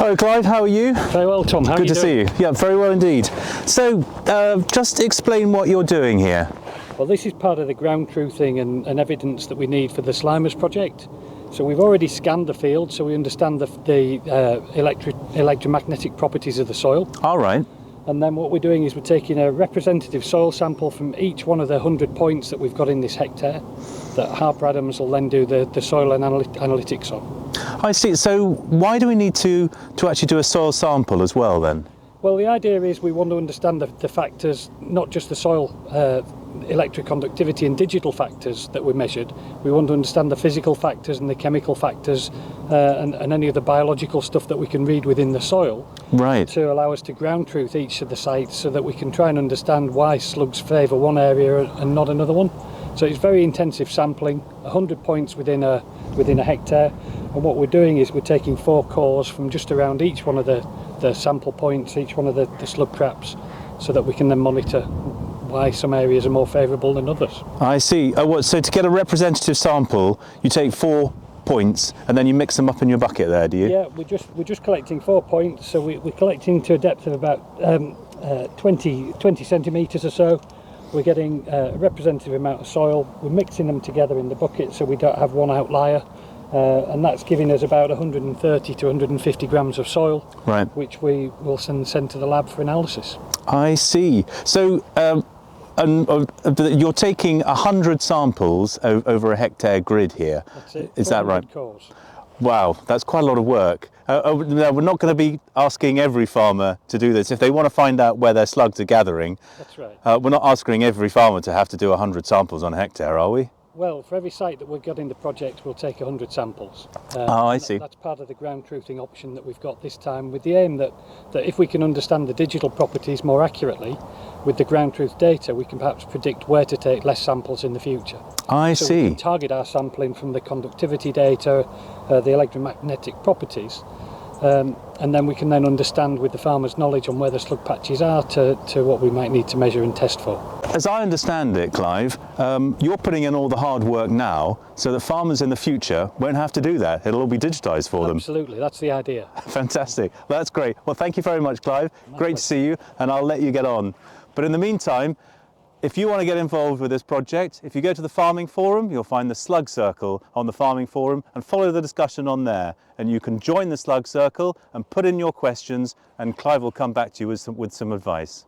Hello Clive, how are you? Very well, Tom. How are you Good to see doing? you. Yeah, very well indeed. So, just explain what you're doing here. Well, this is part of the ground truthing and evidence that we need for the Slimers project. So we've already scanned the field, so we understand the electromagnetic properties of the soil. All right. And then what we're doing is we're taking a representative soil sample from each one of the 100 points that we've got in this hectare that Harper Adams will then do the soil analytics on. I see. So why do we need to actually do a soil sample as well then? Well, the idea is we want to understand the factors, not just the soil electric conductivity and digital factors that we measured. We want to understand the physical factors and the chemical factors and any of the biological stuff that we can read within the soil. Right. To allow us to ground truth each of the sites so that we can try and understand why slugs favour one area and not another one. So it's very intensive sampling, 100 points within a hectare, and what we're doing is we're taking 4 cores from just around each one of the sample points, each one of the slug traps, so that we can then monitor why some areas are more favourable than others. I see. So to get a representative sample, you take 4 points and then you mix them up in your bucket there, do you? Yeah, we're just collecting 4 points, so we're collecting to a depth of about 20 centimetres or so. We're getting a representative amount of soil, we're mixing them together in the bucket so we don't have one outlier, and that's giving us about 130 to 150 grams of soil, right, which we will send to the lab for analysis. I see. So you're taking 100 samples over a hectare grid here. That's it. Is that right? Cores. Wow, that's quite a lot of work. We're not going to be asking every farmer to do this. If they want to find out where their slugs are gathering, that's right. We're not asking every farmer to have to do 100 samples on a hectare, are we? Well, for every site that we've got in the project, we'll take 100 samples. I see. That's part of the ground truthing option that we've got this time, with the aim that if we can understand the digital properties more accurately with the ground truth data, we can perhaps predict where to take less samples in the future. I so see. We can target our sampling from the conductivity data, the electromagnetic properties, and then we can then understand with the farmer's knowledge on where the slug patches are to what we might need to measure and test for. As I understand it, Clive, you're putting in all the hard work now so that farmers in the future won't have to do that. It'll all be digitised for them. Absolutely, that's the idea. Fantastic. Well, that's great. Well, thank you very much, Clive. Great to see you, and I'll let you get on. But in the meantime, if you want to get involved with this project, if you go to the Farming Forum, you'll find the Slug Circle on the Farming Forum and follow the discussion on there. And you can join the Slug Circle and put in your questions, and Clive will come back to you with some advice.